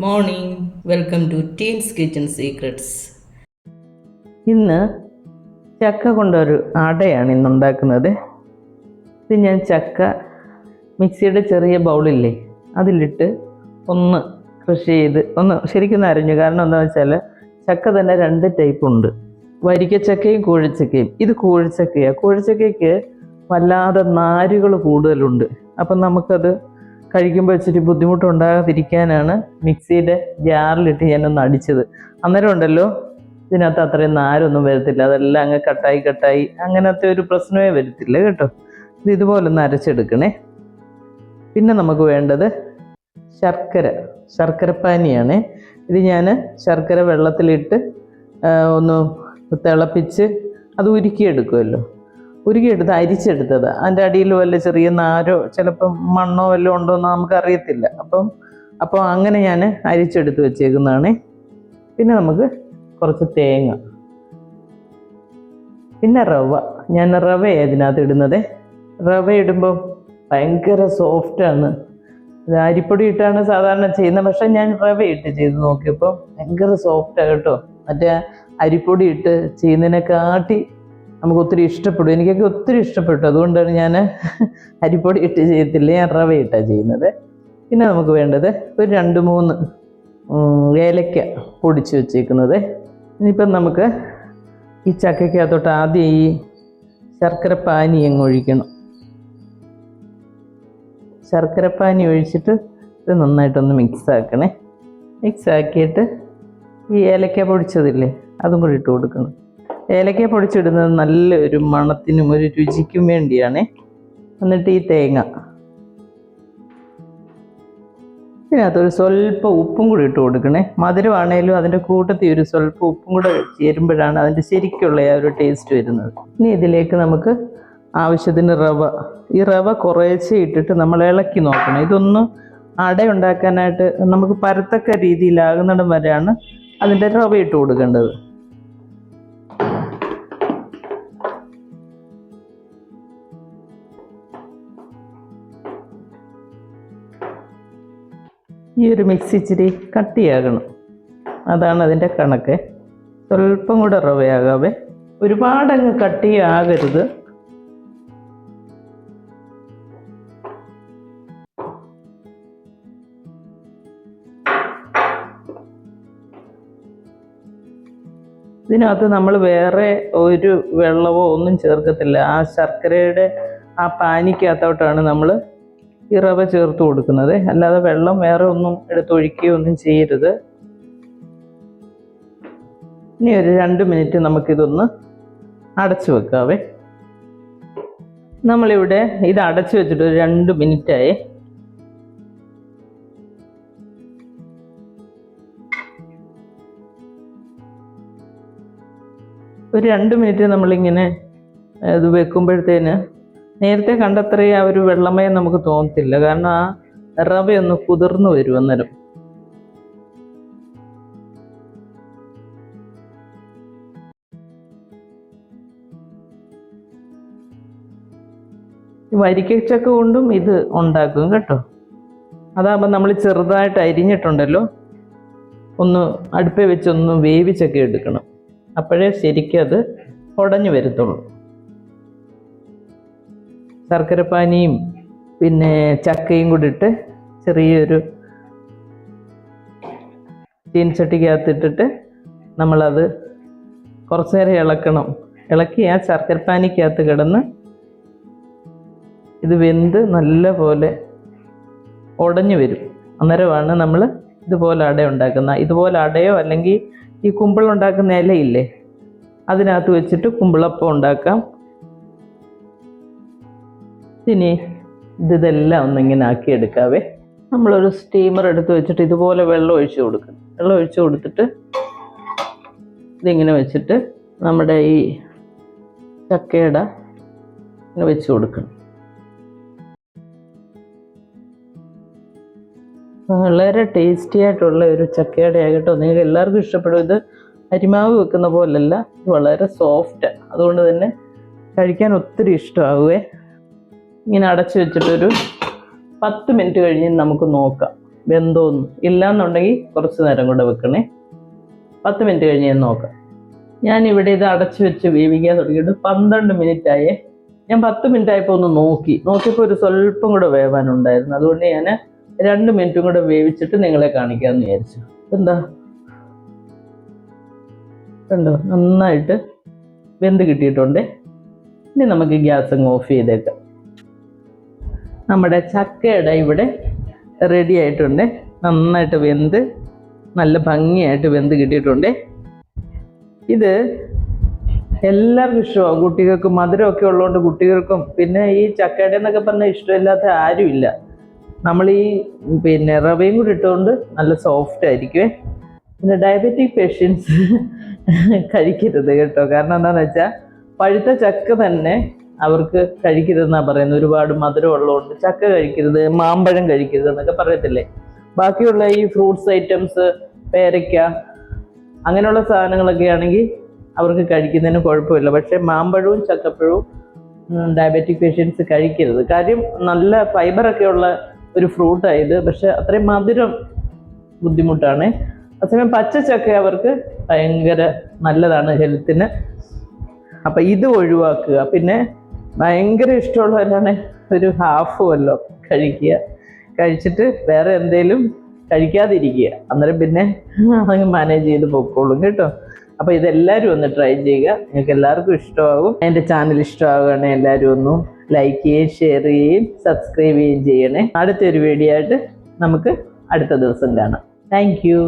Morning, welcome to Teens Kitchen Secrets. ഇന്ന് ചക്ക കൊണ്ടൊരു അടയാണ് ഇന്നുണ്ടാക്കുന്നത്. ഇത് ഞാൻ ചക്ക മിക്സിയുടെ ചെറിയ ബൗളില്ലേ അതിലിട്ട് ഒന്ന് ക്രഷ് ചെയ്ത് ഒന്ന് ശരിക്കും അരിഞ്ഞു. കാരണം എന്താണെന്ന് വെച്ചാൽ ചക്ക തന്നെ 2 ടൈപ്പ് ഉണ്ട്, വരിക്കച്ചക്കയും കൂഴച്ചക്കയും. ഇത് കൂഴച്ചക്കയാണ്. കൂഴച്ചക്കയ്ക്ക് വല്ലാതെ നാരുകൾ കൂടുതലുണ്ട്. അപ്പം നമുക്കത് കഴിക്കുമ്പോൾ ഇച്ചിരി ബുദ്ധിമുട്ടുണ്ടാകാതിരിക്കാനാണ് മിക്സിയുടെ ജാറിലിട്ട് ഞാനൊന്ന് അടിച്ചത്. അന്നേരം ഉണ്ടല്ലോ ഇതിനകത്ത് അത്രയും നാരൊന്നും വരത്തില്ല, അതെല്ലാം അങ്ങ് കട്ടായി അങ്ങനത്തെ ഒരു പ്രശ്നമേ വരത്തില്ല കേട്ടോ. ഇത് ഇതുപോലെ ഒന്ന് അരച്ചെടുക്കണേ. പിന്നെ നമുക്ക് വേണ്ടത് ശർക്കരപ്പാനിയാണ്. ഇത് ഞാൻ ശർക്കര വെള്ളത്തിലിട്ട് ഒന്ന് തിളപ്പിച്ച് അത് ഉരുക്കിയെടുക്കുമല്ലോ. ഉരുക്കിയെടുത്ത് അരിച്ചെടുത്തത്. അതിൻ്റെ അടിയിൽ വല്ല ചെറിയ നാരോ ചിലപ്പം മണ്ണോ വല്ലതും ഉണ്ടോയെന്ന് നമുക്കറിയത്തില്ല. അപ്പോൾ അങ്ങനെ ഞാൻ അരിച്ചെടുത്ത് വെച്ചേക്കുന്നതാണ്. പിന്നെ നമുക്ക് കുറച്ച് തേങ്ങ, പിന്നെ ഞാൻ റവയാണ് ഇതിനകത്ത് ഇടുന്നത്. റവ ഇടുമ്പോൾ ഭയങ്കര സോഫ്റ്റാണ്. ഇത് അരിപ്പൊടി ഇട്ടാണ് സാധാരണ ചെയ്യുന്നത്, പക്ഷെ ഞാൻ റവ ഇട്ട് ചെയ്ത് നോക്കിയപ്പോൾ ഭയങ്കര സോഫ്റ്റാണ് കേട്ടോ. മറ്റേ അരിപ്പൊടി ഇട്ട് ചെയ്യുന്നതിനെക്കാട്ടി നമുക്ക് ഒത്തിരി ഇഷ്ടപ്പെടും. എനിക്കൊക്കെ ഒത്തിരി ഇഷ്ടപ്പെട്ടു. അതുകൊണ്ടാണ് ഞാൻ അരിപ്പൊടി ഇട്ട് ചെയ്യത്തില്ല, ഞാൻ റവ ഇട്ടാണ് ചെയ്യുന്നത്. പിന്നെ നമുക്ക് വേണ്ടത് ഒരു 2-3 ഏലക്ക പൊടിച്ച് വെച്ചേക്കുന്നത്. ഇനിയിപ്പം നമുക്ക് ഈ ചക്കയ്ക്കകത്തോട്ട് ആദ്യം ഈ ശർക്കരപ്പാനി അങ്ങ് ഒഴിക്കണം. ശർക്കരപ്പാനി ഒഴിച്ചിട്ട് ഇത് നന്നായിട്ടൊന്ന് മിക്സാക്കണേ. മിക്സാക്കിയിട്ട് ഈ ഏലക്ക പൊടിച്ചതില്ലേ അതും കൂടി ഇട്ട് കൊടുക്കണം. ഏലക്ക പൊടിച്ചിടുന്നത് നല്ലൊരു മണത്തിനും ഒരു രുചിക്കും വേണ്ടിയാണ്. എന്നിട്ട് ഈ തേങ്ങ, ഇതിനകത്തൊരു സ്വല്പം ഉപ്പും കൂടി ഇട്ട് കൊടുക്കണേ. മധുരമാണേലും അതിൻ്റെ കൂട്ടത്തിൽ ഒരു സ്വല്പം ഉപ്പും കൂടെ ചേരുമ്പോഴാണ് അതിൻ്റെ ശരിക്കുള്ള ആ ഒരു ടേസ്റ്റ് വരുന്നത്. ഇനി ഇതിലേക്ക് നമുക്ക് ആവശ്യത്തിന് ഈ റവ കുറേശ്ശെ ഇട്ടിട്ട് നമ്മൾ ഇളക്കി നോക്കണം. ഇതൊന്ന് അട ഉണ്ടാക്കാനായിട്ട് നമുക്ക് പരത്തക്ക രീതിയിലാകുന്നിടം വരെയാണ് അതിൻ്റെ റവ ഇട്ട് കൊടുക്കേണ്ടത്. ഈ ഒരു മിക്സ് ഇച്ചിരി കട്ടിയാകണം, അതാണ് അതിൻ്റെ കണക്ക്. സ്വല്പം കൂടെ റവയാകാവേ, ഒരുപാടങ്ങ് കട്ടിയാകരുത്. ഇതിനകത്ത് നമ്മൾ വേറെ ഒരു വെള്ളമോ ഒന്നും ചേർക്കത്തില്ല. ആ ശർക്കരയുടെ ആ പാനിക്കകത്തോട്ടാണ് നമ്മൾ ഈ റവ ചേർത്ത് കൊടുക്കുന്നത്. അല്ലാതെ വെള്ളം വേറെ ഒന്നും എടുത്തൊഴിക്കുകയോ ഒന്നും ചെയ്യരുത്. ഇനി ഒരു 2 മിനിറ്റ് നമുക്കിതൊന്ന് അടച്ചു വെക്കാവേ. നമ്മളിവിടെ ഇത് അടച്ചു വെച്ചിട്ട് ഒരു 2 മിനിറ്റായി. ഒരു 2 മിനിറ്റ് നമ്മളിങ്ങനെ ഇത് വെക്കുമ്പോഴത്തേന് നേരത്തെ കണ്ടത്രയും ആ ഒരു വെള്ളമയം നമുക്ക് തോന്നത്തില്ല. കാരണം ആ റവയൊന്ന് കുതിർന്നു വരും. അന്നേരം വരിക്കച്ചക്ക കൊണ്ടും ഇത് ഉണ്ടാക്കും കേട്ടോ. അതാകുമ്പോൾ നമ്മൾ ചെറുതായിട്ട് അരിഞ്ഞിട്ടുണ്ടല്ലോ, ഒന്ന് അടുപ്പേ വെച്ചൊന്ന് വേവിച്ചൊക്കെ എടുക്കണം. അപ്പോഴേ ശരിക്കും അത് ഉടഞ്ഞു വരത്തുള്ളൂ. ശർക്കരപ്പാനിയും പിന്നെ ചക്കയും കൂടി ഇട്ട് ചെറിയൊരു ചീനച്ചട്ടിക്കകത്തിട്ടിട്ട് നമ്മളത് കുറച്ച് നേരം ഇളക്കണം. ഇളക്കി ആ ശർക്കരപ്പാനിക്കകത്ത് കിടന്ന് ഇത് വെന്ത് നല്ല പോലെ ഉടഞ്ഞു വരും. അന്നേരമാണ് നമ്മൾ ഇതുപോലെ അട ഉണ്ടാക്കുന്നത്. ഇതുപോലെ അടയോ അല്ലെങ്കിൽ ഈ കുമ്പിളുണ്ടാക്കുന്ന ഇലയില്ലേ അതിനകത്ത് വെച്ചിട്ട് കുമ്പിളപ്പം ഉണ്ടാക്കാം. ഇനി ഇതെല്ലാം ഒന്നിങ്ങനെ ആക്കിയെടുക്കാവേ. നമ്മളൊരു സ്റ്റീമർ എടുത്ത് വെച്ചിട്ട് ഇതുപോലെ വെള്ളം ഒഴിച്ച് കൊടുക്കണം. വെള്ളം ഒഴിച്ച് കൊടുത്തിട്ട് ഇതിങ്ങനെ വെച്ചിട്ട് നമ്മുടെ ഈ ചക്കയുടെ ഇങ്ങനെ വെച്ച് കൊടുക്കണം. വളരെ ടേസ്റ്റി ആയിട്ടുള്ള ഒരു ചക്കയുടെ ആകട്ടോ. നിങ്ങൾക്ക് എല്ലാവർക്കും ഇഷ്ടപ്പെടും. ഇത് അരിമാവ് വെക്കുന്ന പോലല്ല, ഇത് വളരെ സോഫ്റ്റ്. അതുകൊണ്ട് തന്നെ കഴിക്കാൻ ഒത്തിരി ഇഷ്ടമാവുമേ. ഇങ്ങനെ അടച്ചു വെച്ചിട്ടൊരു 10 മിനിറ്റ് കഴിഞ്ഞ് നമുക്ക് നോക്കാം. വെന്തോന്ന് ഇല്ലാന്നുണ്ടെങ്കിൽ കുറച്ച് നേരം കൂടെ വെക്കണേ. 10 മിനിറ്റ് കഴിഞ്ഞ് ഞാൻ നോക്കാം. ഞാനിവിടെ ഇത് അടച്ചു വെച്ച് വേവിക്കാൻ തുടങ്ങിയിട്ട് 12 മിനിറ്റ് ആയേ. ഞാൻ 10 മിനിറ്റ് ആയപ്പോൾ ഒന്ന് നോക്കിയപ്പോൾ ഒരു സ്വല്പം കൂടെ വേവാനുണ്ടായിരുന്നു. അതുകൊണ്ട് ഞാൻ 2 മിനിറ്റും കൂടെ വേവിച്ചിട്ട് നിങ്ങളെ കാണിക്കാമെന്ന് വിചാരിച്ചു. എന്താ കണ്ടോ, നന്നായിട്ട് വെന്ത് കിട്ടിയിട്ടുണ്ട്. ഇനി നമുക്ക് ഗ്യാസ് അങ്ങ് ഓഫ് ചെയ്തേക്കാം. നമ്മുടെ ചക്കയുടെ ഇവിടെ റെഡി ആയിട്ടുണ്ട്. നന്നായിട്ട് വെന്ത് നല്ല ഭംഗിയായിട്ട് വെന്ത് കിട്ടിയിട്ടുണ്ട്. ഇത് എല്ലാവർക്കും ഇഷ്ടമാവും. കുട്ടികൾക്കും മധുരമൊക്കെ ഉള്ളതുകൊണ്ട് കുട്ടികൾക്കും, പിന്നെ ഈ ചക്കയുടെ എന്നൊക്കെ പറഞ്ഞാൽ ഇഷ്ടമില്ലാത്ത ആരുമില്ല. നമ്മൾ ഈ റവയും കൂടി ഇട്ടുകൊണ്ട് നല്ല സോഫ്റ്റ് ആയിരിക്കുമേ. പിന്നെ ഡയബറ്റിക് പേഷ്യൻസ് കഴിക്കരുത് കേട്ടോ. കാരണം എന്താണെന്ന് വെച്ചാൽ പഴുത്ത ചക്ക തന്നെ അവർക്ക് കഴിക്കരുതെന്നാണ് പറയുന്നത്. ഒരുപാട് മധുരം ഉള്ളതുകൊണ്ട് ചക്ക കഴിക്കരുത്, മാമ്പഴം കഴിക്കരുത് എന്നൊക്കെ പറയത്തില്ലേ. ബാക്കിയുള്ള ഈ ഫ്രൂട്ട്സ് ഐറ്റംസ്, പേരയ്ക്ക അങ്ങനെയുള്ള സാധനങ്ങളൊക്കെ ആണെങ്കിൽ അവർക്ക് കഴിക്കുന്നതിന് കുഴപ്പമില്ല. പക്ഷേ മാമ്പഴവും ചക്കപ്പഴവും ഡയബറ്റിക് പേഷ്യൻസ് കഴിക്കരുത്. കാര്യം നല്ല ഫൈബറൊക്കെ ഉള്ള ഒരു ഫ്രൂട്ടായത്, പക്ഷെ അത്രയും മധുരം ബുദ്ധിമുട്ടാണ്. അതേസമയം പച്ചച്ചക്ക അവർക്ക് ഭയങ്കര നല്ലതാണ് ഹെൽത്തിന്. അപ്പം ഇത് ഒഴിവാക്കുക. പിന്നെ ഭയങ്കര ഇഷ്ടമുള്ളവരാണ് ഒരു ഹാഫ് വല്ലോ കഴിക്കുക. കഴിച്ചിട്ട് വേറെ എന്തെങ്കിലും കഴിക്കാതിരിക്കുക. അന്നേരം പിന്നെ അതങ്ങ് മാനേജ് ചെയ്ത് പൊക്കോളും കേട്ടോ. അപ്പോൾ ഇതെല്ലാവരും ഒന്ന് ട്രൈ ചെയ്യുക. നിങ്ങൾക്ക് എല്ലാവർക്കും ഇഷ്ടമാകും. എൻ്റെ ചാനൽ ഇഷ്ടമാവുകയാണെങ്കിൽ എല്ലാവരും ഒന്ന് ലൈക്ക് ചെയ്യുകയും ഷെയർ ചെയ്യുകയും സബ്സ്ക്രൈബ് ചെയ്യുകയും ചെയ്യണേ. അടുത്തൊരു വീഡിയോ ആയിട്ട് നമുക്ക് അടുത്ത ദിവസം കാണാം. Thank you.